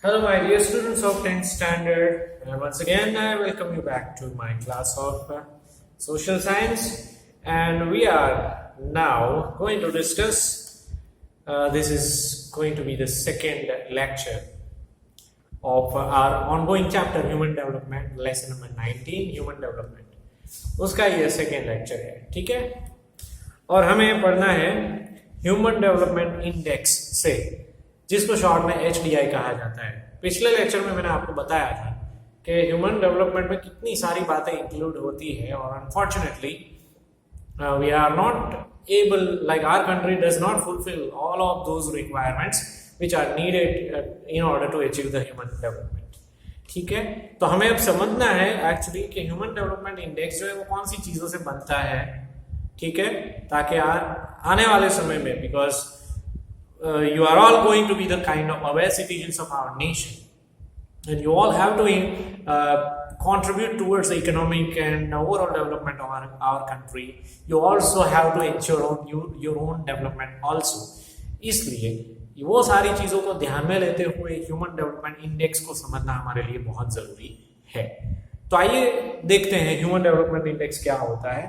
Hello, my dear students of 10th standard. And once again, I welcome you back to my class of social science. And we are now going to discuss. This is going to be the second lecture of our ongoing chapter, Human Development, lesson number 19, Human Development. उसका ये second lecture है, ठीक है। और हमें पढ़ना है human development index से, जिसको शॉर्ट में HDI कहा जाता है। पिछले लेक्चर में मैंने आपको बताया था कि ह्यूमन डेवलपमेंट में कितनी सारी बातें इंक्लूड होती है, और unfortunately we are not able, like our country does not fulfil all of those requirements which are needed in order to achieve the human development, ठीक है। तो हमें अब समझना है एक्चुअली कि ह्यूमन डेवलपमेंट इंडेक्स जो है वो कौन सी चीजों से बनता है, ठीक है, ताकि आने वाले समय में, because you are all going to be the kind of aware citizens of our nation, and you all have to contribute towards the economic and overall development of our country. You also have to ensure your own development also. इसलिए वो सारी चीजों को ध्यान में लेते हुए human development index को समझना हमारे लिए बहुत जरूरी है। तो आइए देखते हैं ह्यूमन डेवलपमेंट इंडेक्स क्या होता है।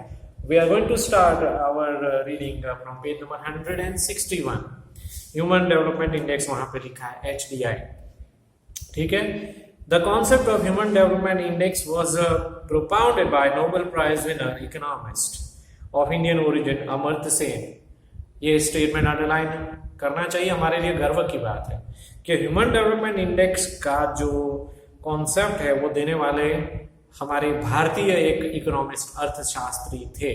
We are going to start our reading from page number 161. Human development index वहां पे लिखा है HDI, ठीक है। The concept of human development index was propounded by Nobel prize winner economist of Indian origin Amartya Sen. ये स्टेटमेंट अंडरलाइन करना चाहिए, हमारे लिए गर्व की बात है कि ह्यूमन डेवलपमेंट इंडेक्स का जो कॉन्सेप्ट है वो देने वाले हमारे भारतीय एक इकोनॉमिस्ट अर्थशास्त्री थे,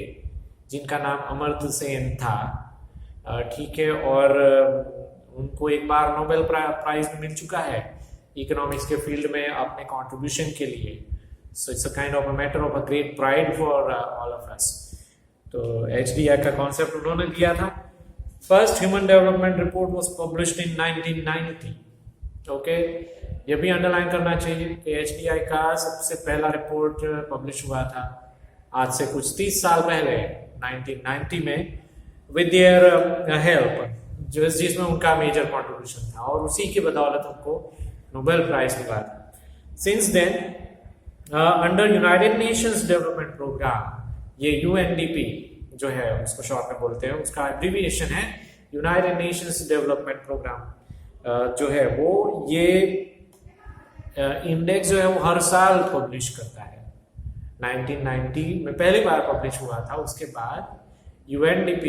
जिनका नाम अमर्त्य सेन था, ठीक है। और उनको एक बार नोबेल प्राइज मिल चुका है इकोनॉमिक्स के फील्ड में अपने कंट्रीब्यूशन के लिए। So it's a kind of a matter of a great pride for all of us. तो HDI का कॉन्सेप्ट उन्होंने दिया था। First human development report was published in 1990, okay. ये भी अंडरलाइन करना चाहिए कि HDI का सबसे पहला रिपोर्ट पब्लिश हुआ था आज से कुछ 30 साल पहले 1990 में, with their help, जिसमें उनका मेजर कंट्रीब्यूशन था, और उसी की बदौलत उनको नोबेल प्राइज मिला था। Since then under United Nations development programme, ये UNDP जो है उसको शॉर्ट में बोलते हैं, उसका एब्रिविएशन है यूनाइटेड नेशंस डेवलपमेंट प्रोग्राम जो है वो ये इंडेक्स जो है वो हर साल पब्लिश करता है। 1990 में पहली बार पब्लिश हुआ था, उसके बाद UNDP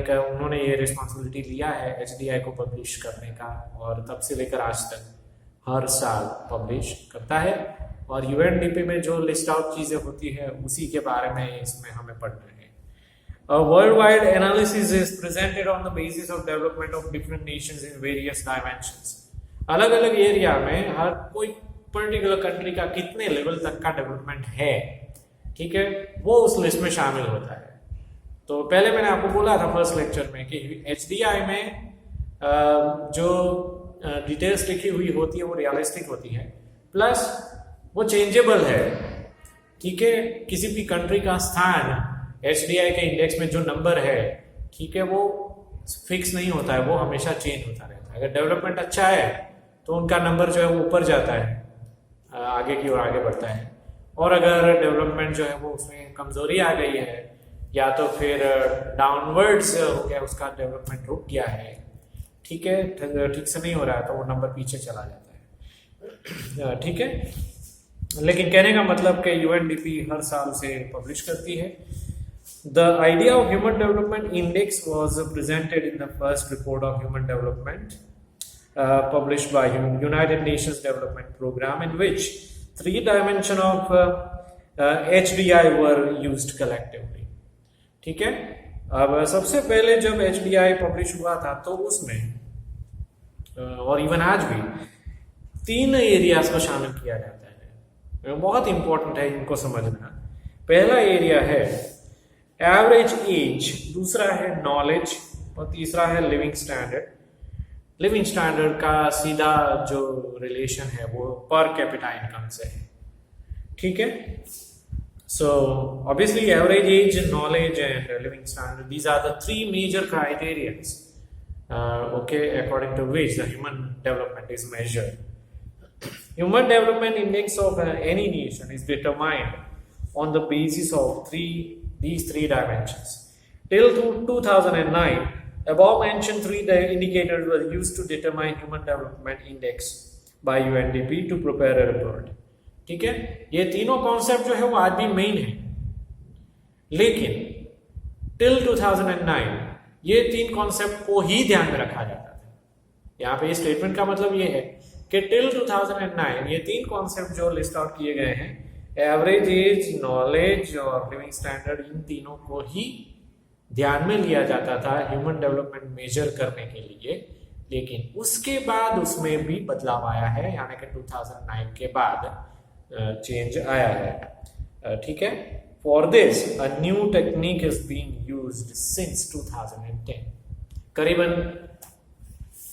का उन्होंने ये रिस्पॉन्सिबिलिटी लिया है HDI को पब्लिश करने का, और तब से लेकर आज तक हर साल पब्लिश करता है। और UNDP में जो लिस्ट आउट चीजें होती है उसी के बारे में इसमें हमें पढ़ना है। World wide analysis is presented on the basis of development of different Nations in various dimensions. अलग अलग एरिया में हर कोई पर्टिकुलर कंट्री का कितने लेवल तक का डेवलपमेंट है, ठीक है, वो उस लिस्ट में शामिल होता है। तो पहले मैंने आपको बोला था फर्स्ट लेक्चर में कि HDI में जो डिटेल्स लिखी हुई होती है वो रियलिस्टिक होती है, प्लस वो चेंजेबल है, ठीक है। किसी भी कंट्री का स्थान HDI के इंडेक्स में जो नंबर है, ठीक है, वो फिक्स नहीं होता है, वो हमेशा चेंज होता रहता है। अगर डेवलपमेंट अच्छा है तो उनका नंबर जो है वो ऊपर जाता है, आगे की ओर आगे बढ़ता है, और अगर डेवलपमेंट जो है वो उसमें कमजोरी आ गई है या तो फिर डाउनवर्ड्स हो गया, उसका डेवलपमेंट रुक गया है, ठीक है, ठीक से नहीं हो रहा है, तो वो नंबर पीछे चला जाता है, ठीक है। लेकिन कहने का मतलब कि UNDP हर साल से पब्लिश करती है। The idea of human development index was presented in the first report of human development published by United Nations Development Program, in which 3 dimensions of HDI were used collectively, ठीक है। अब सबसे पहले जब HDI पब्लिश हुआ था तो उसमें और इवन आज भी 3 एरियाज को शामिल किया जाता है, बहुत इंपॉर्टेंट है इनको समझना। पहला एरिया है एवरेज एज, दूसरा है नॉलेज, और तीसरा है लिविंग स्टैंडर्ड। लिविंग स्टैंडर्ड का सीधा जो रिलेशन है वो पर कैपिटा इनकम से है, ठीक है। So obviously average age, knowledge and living standard, these are the 3 major criteria okay, according to which the human development is measured. Human development index of any nation is determined on the basis of these three dimensions. Till 2009, above mentioned three indicators were used to determine human development index by UNDP to prepare a report. ठीक है, ये तीनों concept जो है वो आज भी main है, लेकिन टिल 2009 ये तीन कॉन्सेप्ट को ही ध्यान में रखा जाता था. यहाँ पे स्टेटमेंट का मतलब ये है कि टिल 2009 ये तीन कॉन्सेप्ट जो लिस्ट आउट किए गए हैं, एवरेज एज, नॉलेज और लिविंग स्टैंडर्ड, इन तीनों को ही ध्यान में लिया जाता था ह्यूमन डेवलपमेंट मेजर करने के लिए. लेकिन उसके बाद उसमें भी बदलाव आया है, यानी कि 2009 के बाद चेंज आया है. ठीक है, for this a new technique is being used since 2010. करीबन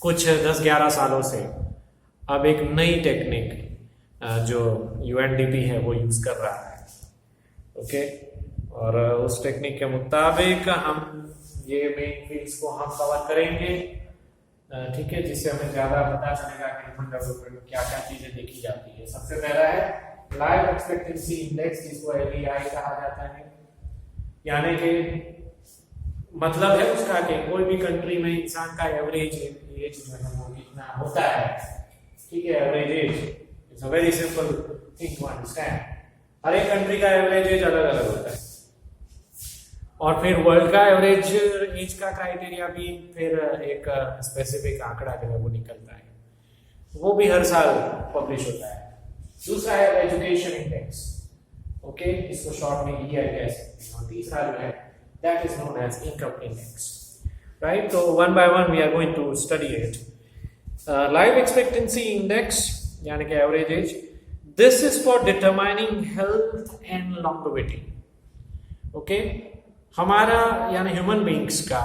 कुछ 10-11 सालों से अब एक नई टेक्निक जो यूएनडीपी है वो यूज कर रहा है. ओके, और उस टेक्निक के मुताबिक हम ये मेन फील्ड्स को हम कवर करेंगे. ठीक है, जिससे हमें ज्यादा पता चलेगा कि ह्यूमन डेवलपमेंट में क्या क्या चीजें देखी जाती है. सबसे पहला है लाइफ एक्सपेक्टेंसी इंडेक्स, जिसको LEI कहा जाता है. यानी कि मतलब है उसका कि कोई भी कंट्री में इंसान का एवरेज एज जो है वो कितना होता है. ठीक है, average age it's a very simple thing to understand. हर एक कंट्री का एवरेज एज अलग अलग होता है, और फिर वर्ल्ड का एवरेज एज का क्राइटेरिया भी फिर एक स्पेसिफिक आंकड़ा जो है वो निकलता है, वो भी हर साल पब्लिश होता है. दूसरा है एजुकेशन इंडेक्स. ओके, इसको शॉर्ट में EI कह सकते हैं. और तीसरा जो है that is known as income index. Right, तो one by one we are going to study it. Life expectancy index यानी कि average age, this is for determining health and longevity. Okay, हमारा यानी ह्यूमन बींग्स का,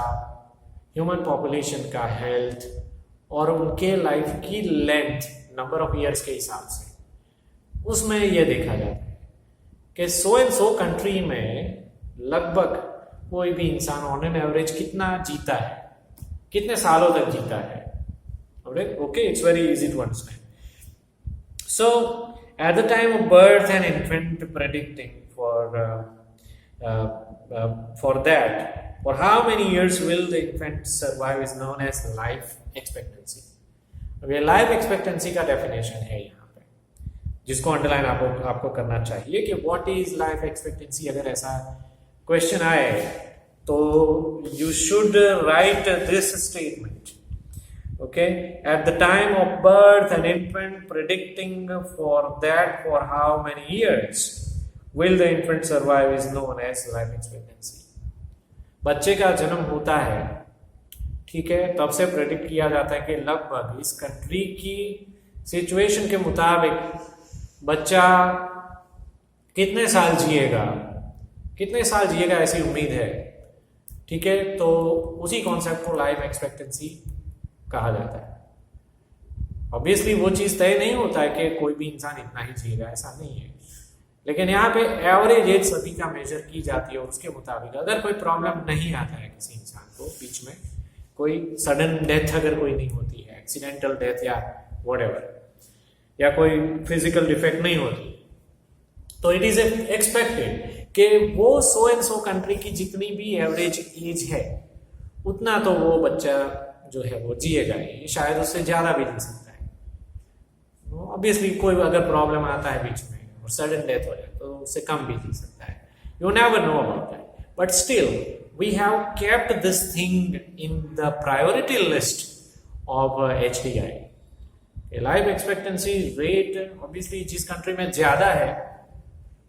human population का health और उनके life की लेंथ, नंबर ऑफ ईयर्स के हिसाब से उसमें यह देखा जाता है कि सो एंड सो कंट्री में लगभग कोई भी इंसान ऑन एन एवरेज कितना जीता है, कितने सालों तक जीता है. Okay, it's very easy to understand. So at the time of birth an infant predicting for that, for how many years will the infant survive is known as life expectancy. अब ये life expectancy का definition है यहाँ पे, जिसको underline आपको करना चाहिए कि what is life expectancy. अगर ऐसा क्वेश्चन आए तो you should write this statement. Okay, at the time of birth an infant predicting for how many years will the infant survive is known as life expectancy. बच्चे का जन्म होता है, ठीक है, तब से प्रेडिक्ट किया जाता है कि लगभग इस कंट्री की सिचुएशन के मुताबिक बच्चा कितने साल जिएगा ऐसी उम्मीद है. ठीक है, तो उसी कॉन्सेप्ट को लाइफ एक्सपेक्टेंसी कहा जाता है. ऑब्वियसली वो चीज तय नहीं होता है कि कोई भी इंसान इतना ही जिएगा, ऐसा नहीं है. लेकिन यहाँ पे एवरेज एज सभी का मेजर की जाती है, और उसके मुताबिक अगर कोई प्रॉब्लम नहीं आता है किसी इंसान को, बीच में कोई सडन डेथ अगर कोई नहीं होती है, एक्सीडेंटल डेथ या व्हाटएवर, या कोई फिजिकल डिफेक्ट नहीं होती, तो इट इज एक्सपेक्टेड कि वो सो एंड सो कंट्री की जितनी भी एवरेज एज है उतना तो वो बच्चा जो है वो जिएगा ही, शायद उससे ज्यादा भी जी सकता है. ऑब्वियसली कोई अगर प्रॉब्लम आता है बीच में और सडन डेथ हो जाए तो उससे कम भी जी सकता है. You never know about that, but still we have kept this thing in the priority list of HDI. Life expectancy rate obviously जिस कंट्री में ज्यादा है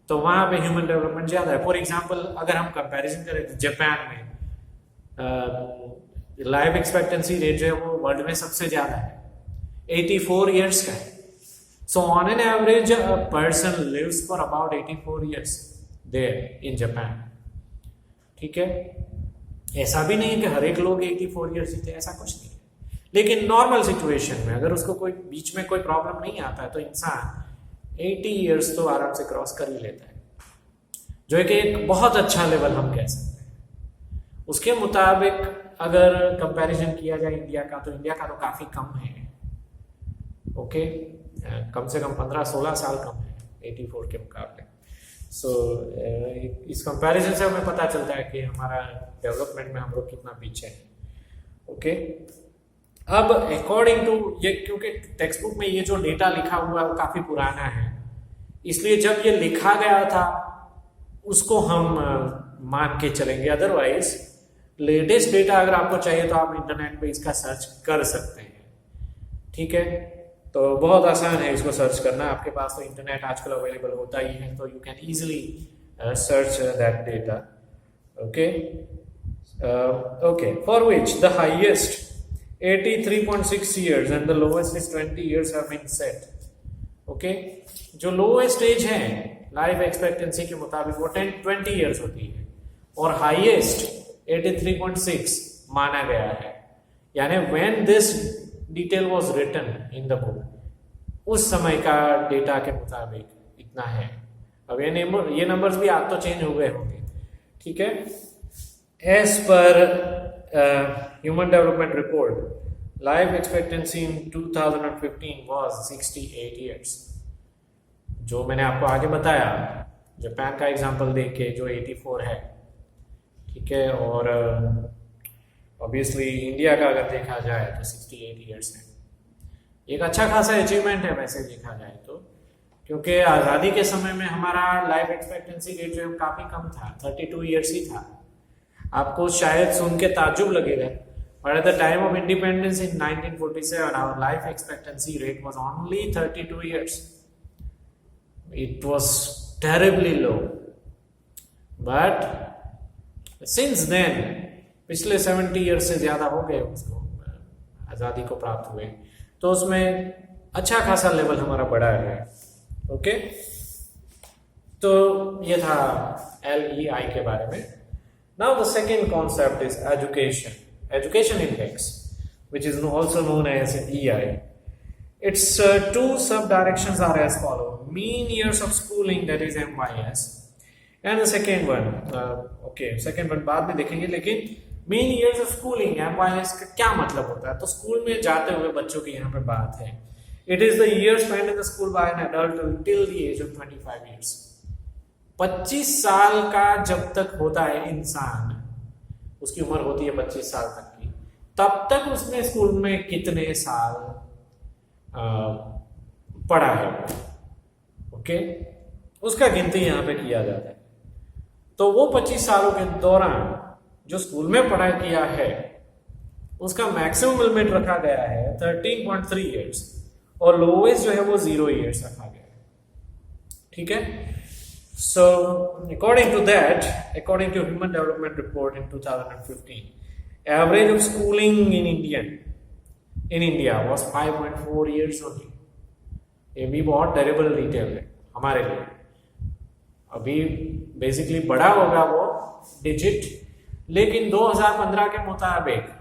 तो वहां पे ह्यूमन डेवलपमेंट ज्यादा है. फॉर एग्जाम्पल अगर हम कंपैरिजन करें तो जापान में लाइफ एक्सपेक्टेंसी रेट जो है वो वर्ल्ड में सबसे ज्यादा है, 84 ईयर्स का है. So on an average, a person lives for about 84 years there in Japan. ठीक है, ऐसा भी नहीं है कि हर एक लोग 84 ईयर्स जीते, ऐसा कुछ नहीं है. लेकिन नॉर्मल सिचुएशन में अगर उसको कोई बीच में कोई प्रॉब्लम नहीं आता है तो इंसान 80 ईयर्स तो आराम से क्रॉस कर ही लेता है, जो है कि एक बहुत अच्छा लेवल हम कह सकते हैं. उसके मुताबिक अगर कंपैरिजन किया जाए इंडिया का, तो इंडिया का तो काफ़ी कम है। ओके, कम से कम 15-16 साल कम है 84 के मुकाबले। सो इस कंपैरिजन से हमें पता चलता है कि हमारा डेवलपमेंट में हम लोग कितना पीछे हैं। ओके, अब अकॉर्डिंग टू ये, क्योंकि टेक्स्ट बुक में ये जो डेटा लिखा हुआ है वो काफ़ी पुराना है, इसलिए जब ये लिखा गया था उसको हम मान के चलेंगे। अदरवाइज लेटेस्ट डेटा अगर आपको चाहिए तो आप इंटरनेट पे इसका सर्च कर सकते हैं। ठीक है, तो बहुत आसान है इसको सर्च करना, आपके पास तो इंटरनेट आजकल अवेलेबल होता ही है, तो you can easily search that data. Okay, for which the highest 83.6 years and the lowest is 20 years have been set. Okay, जो लोएस्ट एज है लाइफ एक्सपेक्टेंसी के मुताबिक वो 20 ईयर्स होती है और हाईएस्ट 83.6 माना गया है। यानी when this detail was written in the book, उस समय का डेटा के मुताबिक इतना है। अब ये नंबर्स भी आप तो चेंज हो गए होंगे। ठीक है, as per human development report, life expectancy in 2015 was 68 years. जो मैंने आपको आगे बताया, जापान का एग्जांपल देख के जो 84 है, ठीक है, और ऑब्वियसली इंडिया का अगर देखा जाए तो 68 ईयर्स है। एक अच्छा खासा अचीवमेंट है वैसे देखा जाए तो, क्योंकि आज़ादी के समय में हमारा लाइफ एक्सपेक्टेंसी रेट जो है काफ़ी कम था, 32 ईयर्स ही था। आपको शायद सुन के ताज्जुब लगेगा, but at the time of independence in 1947 our life expectancy rate was only 32 years. It was terribly low, but since then पिछले 70 years से ज्यादा हो गए उसको आज़ादी को प्राप्त हुए, तो उसमें अच्छा खासा लेवल हमारा बढ़ा है। ओके, तो ये था LEI के बारे में। Now the second concept is education index, which is also known as EI. Its two sub-directions are as follow: mean years of schooling, that is MYS, and the second one, second one बाद में देखेंगे, लेकिन mean years of schooling MYS का क्या मतलब होता है? तो स्कूल में जाते हुए बच्चों की यहाँ पे बात है। It is the years spent in the school by an adult till the age of 25 years. 25 साल का जब तक होता है इंसान, उसकी उम्र होती है 25 साल तक की, तब तक उसने स्कूल में कितने साल पढ़ा है, ओके, उसका गिनती यहाँ पे किया जाता है। तो वो 25 सालों के दौरान जो स्कूल में पढ़ाई किया है उसका मैक्सिमम लिमिट रखा गया है 13.3 ईयर्स और लोवेस्ट जो है वो 0 ईयर्स रखा गया है। ठीक है, so according to that, according to Human Development Report in 2015, average of schooling in India was 5.4 years only. ये भी बहुत टेरेबल डिटेल है हमारे लिए। अभी बेसिकली बड़ा होगा वो डिजिट, लेकिन 2015 के मुताबिक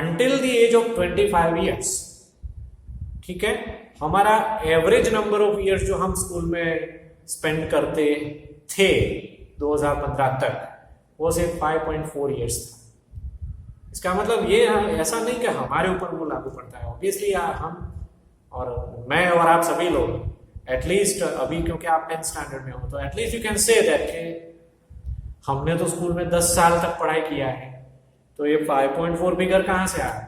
until the age of 25 years, ठीक है, हमारा एवरेज नंबर ऑफ ईयर्स जो हम स्कूल में स्पेंड करते थे 2015 तक, वो सिर्फ 5.4 ईयर्स था। इसका मतलब ये ऐसा नहीं कि हमारे ऊपर वो लागू पड़ता है। ऑब्वियसली हम और मैं और आप सभी लोग एटलीस्ट अभी, क्योंकि आप 10th स्टैंडर्ड में हो, तो at least you can say that कि हमने तो स्कूल में 10 साल तक पढ़ाई किया है, तो ये 5.4 फिगर कहाँ से आया?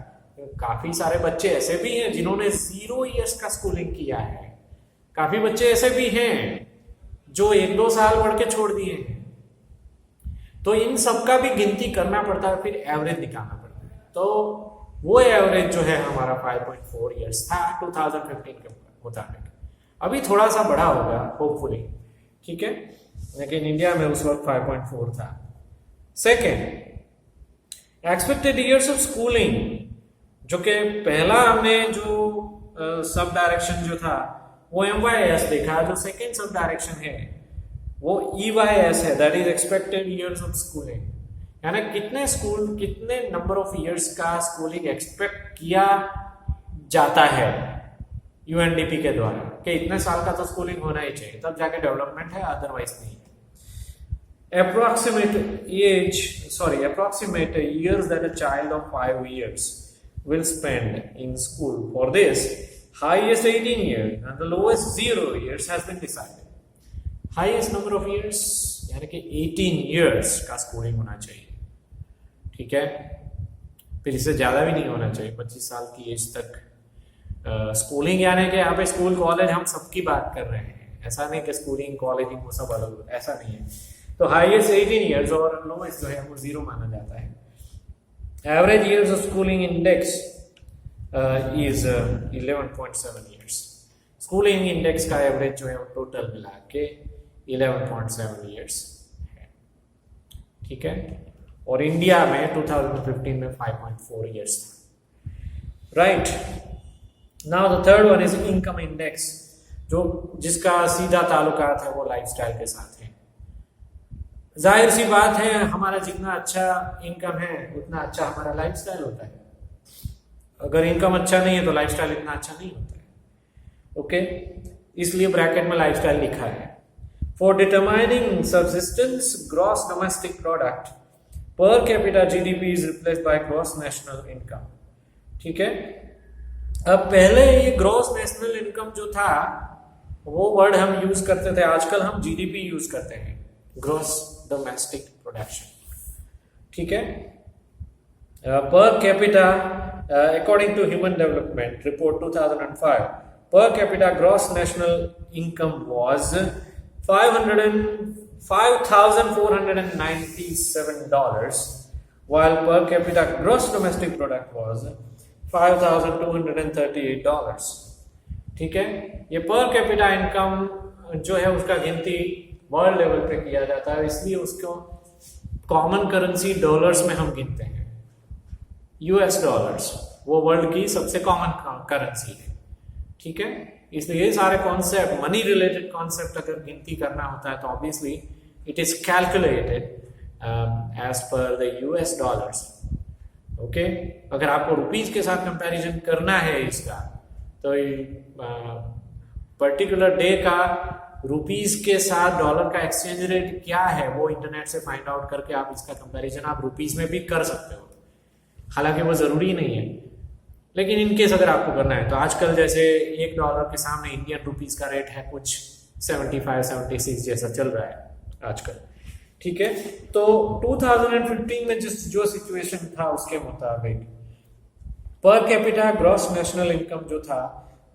काफी सारे बच्चे ऐसे भी हैं जिन्होंने 0 ईयर्स का स्कूलिंग किया है। काफी बच्चे ऐसे भी हैं जो 1-2 साल पढ़ के छोड़ दिए हैं। तो इन सबका भी गिनती करना पड़ता है, फिर एवरेज निकालना पड़ता है। तो वो एवरेज जो है हमारा 5.4 ईयर्स था 2015 के मुताबिक। अभी थोड़ा सा बड़ा होगा होपफुली, ठीक है, लेकिन इंडिया में उस वक्त 5.4 था। Second, expected years of schooling, जो कि पहला हमने जो सब डायरेक्शन जो था वो MYS देखा, जो सेकेंड सब डायरेक्शन है वो EYS है, that is expected years of schooling. यानी कितने नंबर ऑफ ईयर्स का स्कूलिंग एक्सपेक्ट किया जाता है UNDP के द्वारा, कि इतने साल का तो स्कूलिंग होना ही चाहिए, तब जाके डेवलपमेंट है, अदरवाइज नहीं है। approximate years that a child of 5 years will spend in school. For this, highest 18 years and the lowest 0 years has been decided. Highest number of years यानी कि 18 years का स्कूलिंग होना चाहिए, ठीक है। फिर इससे ज़्यादा भी नहीं होना चाहिए, 25 साल की एज तक स्कूलिंग, यानी कि यहाँ पे स्कूल कॉलेज हम सबकी बात कर रहे हैं, ऐसा नहीं कि स्कूलिंग कॉलेजिंग वो सब अलग होता है, ऐसा नहीं है। तो हाईएस्ट 18 इयर्स और लोएस्ट जो है वो 0 माना जाता है। Average years of schooling index is 11.7 years. Schooling index का एवरेज जो है वो टोटल मिला के 11.7 इयर्स है, ठीक है। और इंडिया में 2015 में 5.4 इयर्स था, right. Now the third one is income index, जो जिसका सीधा ताल्लुकात है वो लाइफस्टाइल के साथ है। जाहिर सी बात है, हमारा जितना अच्छा इनकम है उतना अच्छा हमारा लाइफस्टाइल होता है। अगर इनकम अच्छा नहीं है तो लाइफस्टाइल इतना अच्छा नहीं होता है, ओके। इसलिए ब्रैकेट में लाइफस्टाइल लिखा है। For determining subsistence gross domestic product per capita GDP is replaced by gross national income, ठीक है। अब पहले ये ग्रॉस नेशनल इनकम जो था वो वर्ड हम यूज करते थे, आजकल हम जीडीपी यूज करते हैं, ग्रॉस डोमेस्टिक प्रोडक्शन, ठीक है। Per capita according to human development report 2005, per capita gross national income was $5,497, while per capita gross domestic product was $5,238, ठीक है। ये पर कैपिटा इनकम जो है उसका गिनती वर्ल्ड लेवल पे किया जाता है, इसलिए उसको कॉमन करेंसी डॉलर्स में हम गिनते हैं। यूएस डॉलर्स वो वर्ल्ड की सबसे कॉमन करेंसी है, ठीक है। इसलिए ये सारे कॉन्सेप्ट, मनी रिलेटेड कॉन्सेप्ट अगर गिनती करना होता है तो obviously it is calculated as per the US dollars, okay. अगर आपको रुपीज के साथ कंपैरिजन करना है इसका, तो पर्टिकुलर डे का रुपीज के साथ डॉलर का एक्सचेंज रेट क्या है वो इंटरनेट से फाइंड आउट करके आप इसका कंपैरिजन आप रुपीज में भी कर सकते हो। हालांकि वो जरूरी नहीं है, लेकिन इनकेस अगर आपको करना है तो आजकल जैसे $1 के सामने इंडियन रुपीज का रेट है कुछ 75-76 जैसा चल रहा है आजकल, ठीक है। तो 2015 में जो सिचुएशन था उसके मुताबिक पर कैपिटा ग्रॉस नेशनल इनकम जो था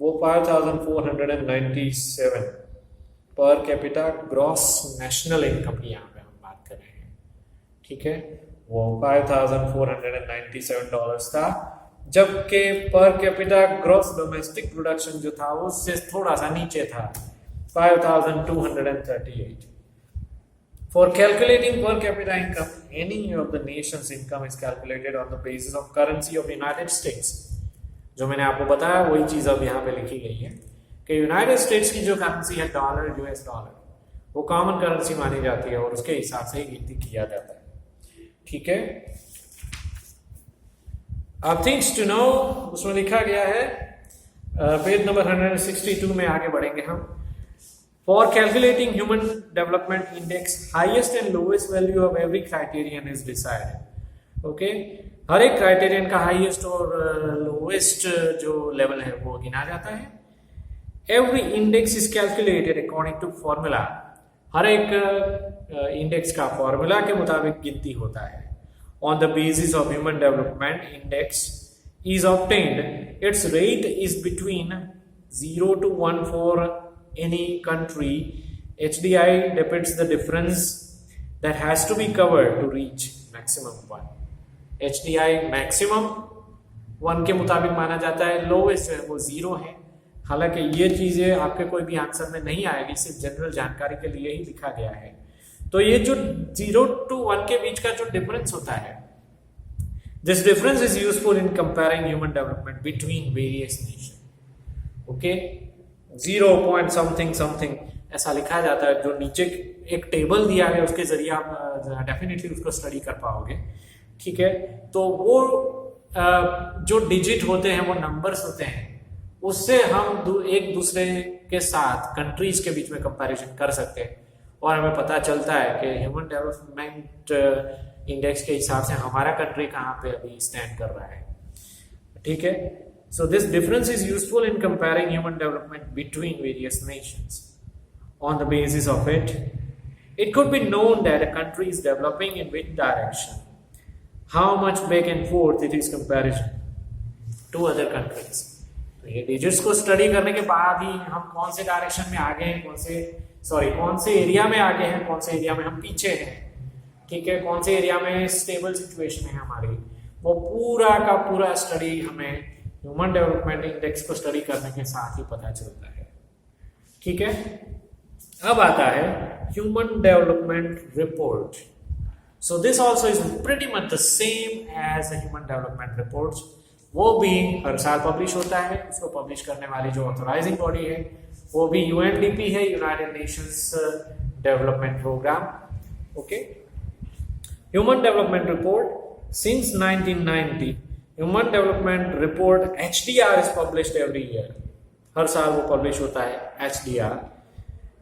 वो 5,497 पर कैपिटा ग्रॉस नेशनल इनकम की यहाँ पे हम बात कर रहे हैं, ठीक है। वो $5,497 था, जबकि पर कैपिटा ग्रॉस डोमेस्टिक प्रोडक्शन जो था उससे थोड़ा सा नीचे था, 5,238। For calculating per capita income, any of the nation's income is calculated on the basis of currency of United States. जो मैंने आपको बताया वही चीज अब यहाँ पे लिखी गई है कि यूनाइटेड स्टेट्स की जो करेंसी है डॉलर, यूएस डॉलर, वो कॉमन करेंसी मानी जाती है और उसके हिसाब से ही गिनती किया जाता है, ठीक है। अब थिंग्स टू नो उसमें लिखा गया है, पेज नंबर 162 में आगे बढ़ेंगे हम। For calculating human development index, highest and lowest value of every criterion is decided, okay. हर एक क्राइटेरियन का हाईएस्ट और लोएस्ट जो लेवल है वो गिना जाता है। Every index is calculated according to formula, हर एक इंडेक्स का फॉर्मूला के मुताबिक गिनती होता है। On the basis of human development index is obtained, its rate is between 0 to 1 for any country. HDI depicts the difference that has to be covered to reach maximum 1. HDI maximum 1 के मुताबिक माना जाता है, lowest है वो 0 है। हालांकि ये चीजें आपके कोई भी आंसर में नहीं आएगी, सिर्फ जनरल जानकारी के लिए ही लिखा गया है। तो ये जो 0 to 1 के बीच का जो डिफरेंस होता है, this difference is useful in comparing human development between various nation, okay. 0 point something something ऐसा लिखा जाता है, जो नीचे एक टेबल दिया है उसके जरिए आप डेफिनेटली उसको स्टडी कर पाओगे, ठीक है। तो वो जो डिजिट होते हैं, वो नंबर्स होते हैं, उससे हम एक दूसरे के साथ कंट्रीज के बीच में कंपैरिजन कर सकते हैं और हमें पता चलता है कि ह्यूमन डेवलपमेंट इंडेक्स के हिसाब से हमारा कंट्री कहाँ पे अभी स्टैंड कर रहा है, ठीक है। So this difference is useful in comparing human development between various Nations on the basis of it could be known that a country is developing in which direction, how much back and forth it is comparison to other countries. तो ये digits को study करने के बाद ही हम कौन से direction में आगे हैं, कौन से एरिया में आगे हैं, कौन से एरिया में हम पीछे हैं, ठीक है, कौन से एरिया में स्टेबल सिचुएशन है हमारी, वो पूरा का पूरा स्टडी हमें ह्यूमन डेवलपमेंट इंडेक्स को स्टडी करने के साथ ही पता चलता है, ठीक है। अब आता है human development report. So this also is pretty much the same as human development reports. वो भी हर साल पब्लिश होता है। उसको पब्लिश करने वाली जो ऑथराइजिंग बॉडी है वो भी यूएनडीपी है, United Nations development Programme. Okay, human development report since 1990 human development report HDR is published every year. हर साल वो पब्लिश होता है HDR।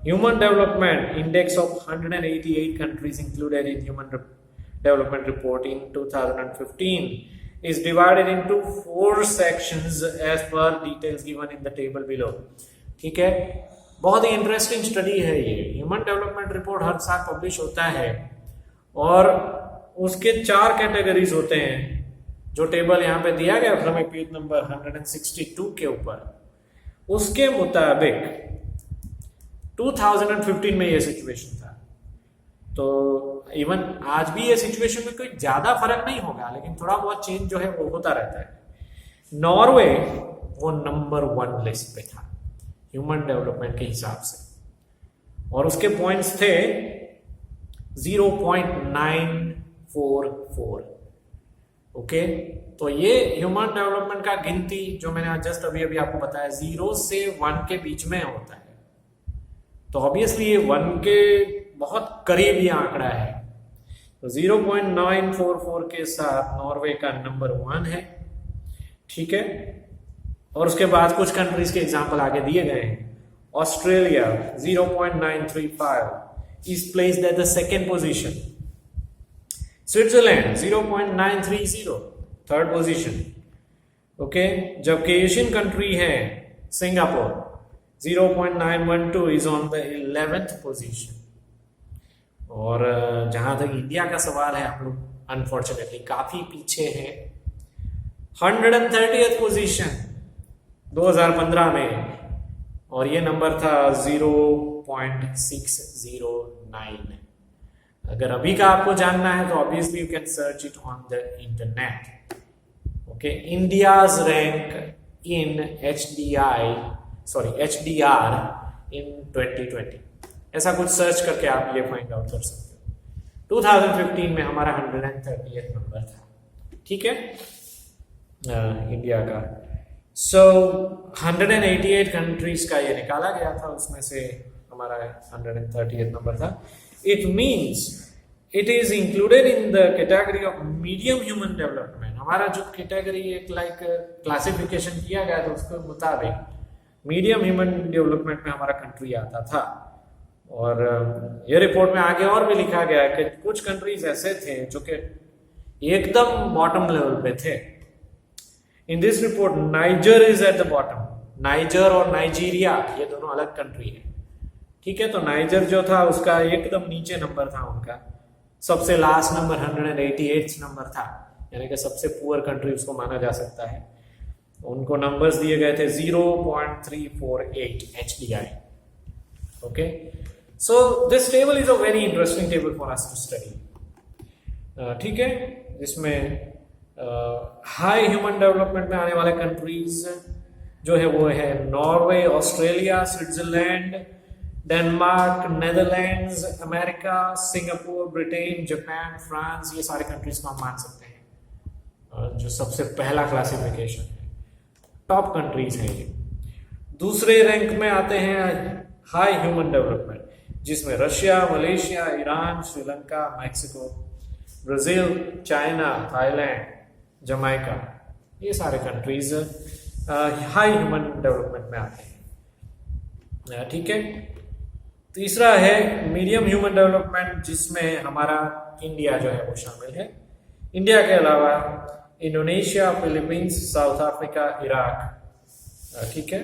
Human Development Index of 188 countries included in Human Development Report in 2015 is divided into 4 sections as per details given in the table below. ठीक है, बहुत ही interesting study है ये। ह्यूमन डेवलपमेंट रिपोर्ट हर साल पब्लिश होता है और उसके 4 कैटेगरीज होते हैं जो टेबल यहाँ पे दिया गया हमें पेज नंबर 162 के ऊपर। उसके मुताबिक 2015 में ये सिचुएशन था, तो इवन आज भी ये सिचुएशन में कोई ज्यादा फर्क नहीं होगा, लेकिन थोड़ा बहुत चेंज जो है वो होता रहता है। नॉर्वे वो नंबर 1 लिस्ट पे था ह्यूमन डेवलपमेंट के हिसाब से, और उसके पॉइंट्स थे 0.944। ओके, तो ये ह्यूमन डेवलपमेंट का गिनती जो मैंने जस्ट अभी आपको बताया 0 से 1 के बीच में होता है, तो ऑब्वियसली ये 1 के बहुत करीब ये आंकड़ा है। तो 0.944 के साथ नॉर्वे का नंबर 1 है, ठीक है। और उसके बाद कुछ कंट्रीज के एग्जांपल आगे दिए गए हैं। Australia 0.935 is placed at the second position. Switzerland 0.930 third position. Okay, जबकि एशियन कंट्री है Singapore 0.912 is on the 11th position। और जहां तक इंडिया का सवाल है, हम लोग अनफॉर्चुनेटली काफी पीछे हैं। 130th पोजीशन 2015 में, और ये नंबर था 0.609। अगर अभी का आपको जानना है तो obviously you can search it on the internet. Okay, India's rank in HDR in 2020, ऐसा कुछ सर्च करके आप ये फाइंड आउट कर सकते हो। 2015 में हमारा 130th नंबर था, ठीक है, इंडिया का। सो 188 कंट्रीज का ये निकाला गया था, उसमें से हमारा 130th नंबर था। It means it is included in the category of medium human development. हमारा जो कैटेगरी एक लाइक क्लासिफिकेशन किया गया था उसके मुताबिक मीडियम ह्यूमन डेवलपमेंट में हमारा कंट्री आता था। और ये रिपोर्ट में आगे और भी लिखा गया है कि कुछ कंट्रीज ऐसे थे जो कि एकदम बॉटम लेवल पे थे। In this report niger is at the bottom. Niger और नाइजीरिया ये दोनों अलग कंट्री है, ठीक है। तो नाइजर जो था उसका एकदम नीचे नंबर था उनका, सबसे लास्ट नंबर 188 नंबर था, यानी कि सबसे पुअर कंट्री उसको माना जा सकता है। उनको नंबर्स दिए गए थे 0.348 HDI। Okay, so this table is a very interesting table for us to study, ठीक है। जिसमें हाई ह्यूमन डेवलपमेंट में आने वाले कंट्रीज जो है वो है Norway, Australia, Switzerland, Denmark, Netherlands, America, Singapore, Britain, Japan, France. ये सारे कंट्रीज को हम मान सकते हैं जो सबसे पहला क्लासिफिकेशन है, टॉप कंट्रीज हैं ये। दूसरे रैंक में आते हैं हाई ह्यूमन डेवलपमेंट, जिसमें Russia, Malaysia, Iran, Sri Lanka, Mexico, Brazil, China, Thailand, Jamaica, ये सारे कंट्रीज हाई ह्यूमन डेवलपमेंट में आते हैं, ठीक है। तीसरा है मीडियम ह्यूमन डेवलपमेंट, जिसमें हमारा इंडिया जो है वो शामिल है। इंडिया के अलावा Indonesia, Philippines, south Africa, Iraq, ठीक है।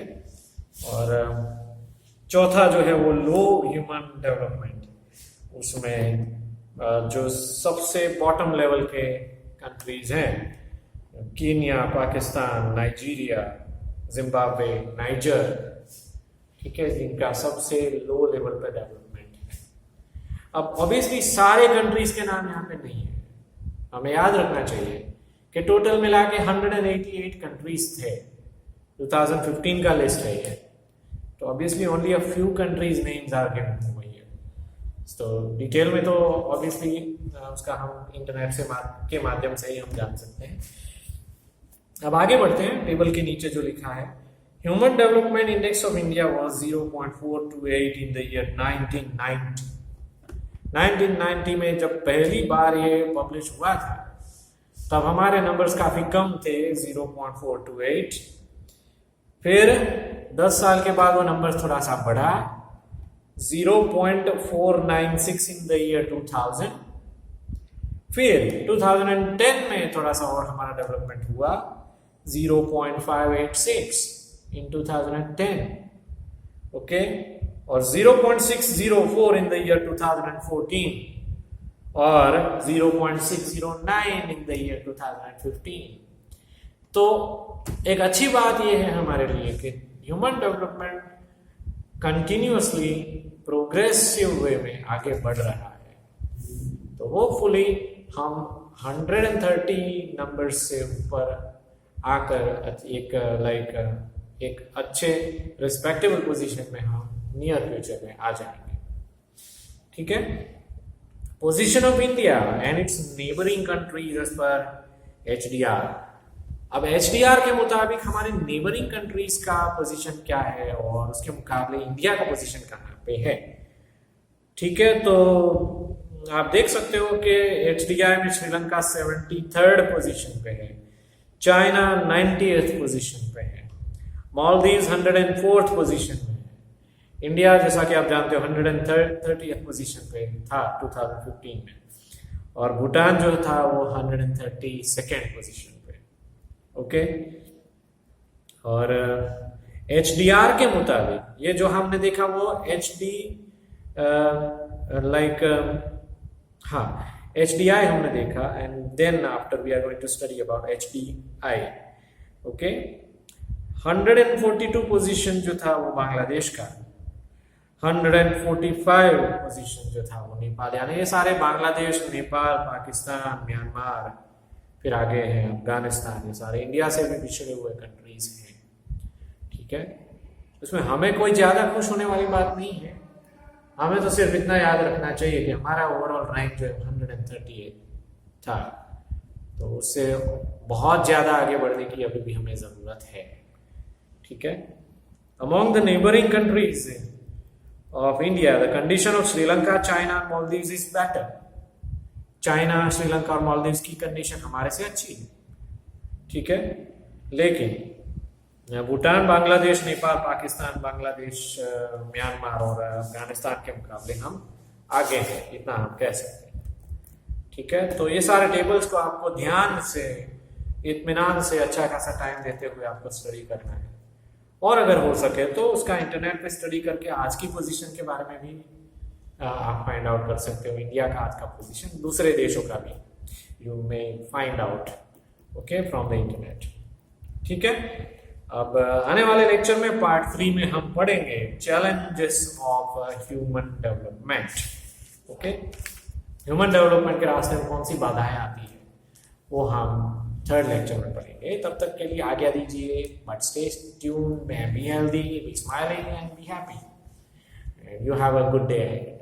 और चौथा जो है वो लो ह्यूमन डेवलपमेंट, उसमें जो सबसे बॉटम लेवल के कंट्रीज हैं, Kenya, Pakistan, Nigeria, Zimbabwe, niger, ठीक है, जिनका सबसे लो लेवल पे डेवलपमेंट है। अब ऑब्वियसली सारे कंट्रीज के नाम यहाँ पे नहीं है, हमें याद रखना चाहिए कि टोटल मिला के 188 कंट्रीज थे। 2015 का लिस्ट है ये, तो obviously only a few countries names are given over here. तो डिटेल में तो ऑब्वियसली उसका हम इंटरनेट से के माध्यम से ही हम जान सकते हैं। अब आगे बढ़ते हैं। टेबल के नीचे जो लिखा है, human development index of India was 0.428 in the year 1990। 1990 में जब पहली बार ये पब्लिश हुआ था, तब हमारे नंबर्स काफी कम थे, 0.428। फिर 10 साल के बाद वो नंबर थोड़ा सा बढ़ा, 0.496 इन द ईयर 2000। फिर 2010 में थोड़ा सा और हमारा डेवलपमेंट हुआ, 0.586 इन 2010, ओके, और 0.604 इन द ईयर 2014 और 0.609 इन द ईयर 2015। तो एक अच्छी बात यह है हमारे लिए कि ह्यूमन डेवलपमेंट कंटिन्यूअसली प्रोग्रेसिव वे में आगे बढ़ रहा है। तो होपफुली हम 130 नंबर से ऊपर आकर एक अच्छे रिस्पेक्टेबल पोजीशन में हम नियर फ्यूचर में आ जाएंगे, ठीक है। Position of India and its neighbouring countries as per HDR। अब HDR के मुताबिक हमारे नेबरिंग कंट्रीज का पोजीशन क्या है और उसके मुकाबले इंडिया का पोजीशन कहाँ पे है, ठीक है। तो आप देख सकते हो कि HDR में श्रीलंका 73rd पोजीशन पे है, चाइना 90th पोजीशन पे है, मालदीव्स 104th पोजीशन में है, इंडिया जैसा कि आप जानते हो 130th पोजीशन पे था 2015 में, और भूटान जो था वो 132nd पोजीशन पे, ओके। और HDR के मुताबिक ये जो हमने देखा वो HDI हमने देखा, and then after we are going to study about HDI, okay. 142 position जो था वो बांग्लादेश का, 145 पोजीशन जो था वो नेपाल, यानी ये सारे बांग्लादेश, नेपाल, पाकिस्तान, म्यांमार, फिर आगे है अफगानिस्तान, ये सारे इंडिया से भी पिछड़े हुए कंट्रीज हैं, ठीक है। उसमें हमें कोई ज्यादा खुश होने वाली बात नहीं है, हमें तो सिर्फ इतना याद रखना चाहिए कि हमारा ओवरऑल रैंक जो है 138 था, तो उससे बहुत ज्यादा आगे बढ़ने की अभी भी हमें जरूरत है, ठीक है। Among the neighbouring countries of India, the condition of Sri Lanka, China, Maldives is better. China, Sri Lanka और मालदीव्स की कंडीशन हमारे से अच्छी है, ठीक है। लेकिन भूटान, बांग्लादेश, नेपाल, पाकिस्तान, बांग्लादेश, म्यांमार और अफगानिस्तान के मुकाबले हम आगे हैं, इतना हम कह सकते हैं, ठीक है। तो ये सारे टेबल्स को आपको ध्यान से, इत्मीनान से, अच्छा खासा टाइम देते हुए आपको स्टडी करना है, और अगर हो सके तो उसका इंटरनेट पे स्टडी करके आज की पोजीशन के बारे में भी आप फाइंड आउट कर सकते हो, इंडिया का आज का पोजीशन, दूसरे देशों का भी you may find out, okay, from the internet, ठीक है। अब आने वाले लेक्चर में पार्ट 3 में हम पढ़ेंगे challenges of human development, okay. Human development के रास्ते में कौन सी बाधाएं आती है वो हम 3rd लेक्चर में पढ़ेंगे। तब तक के लिए आज्ञा दीजिए, but stay tuned, be healthy, B smiling and be happy, and you have a good day.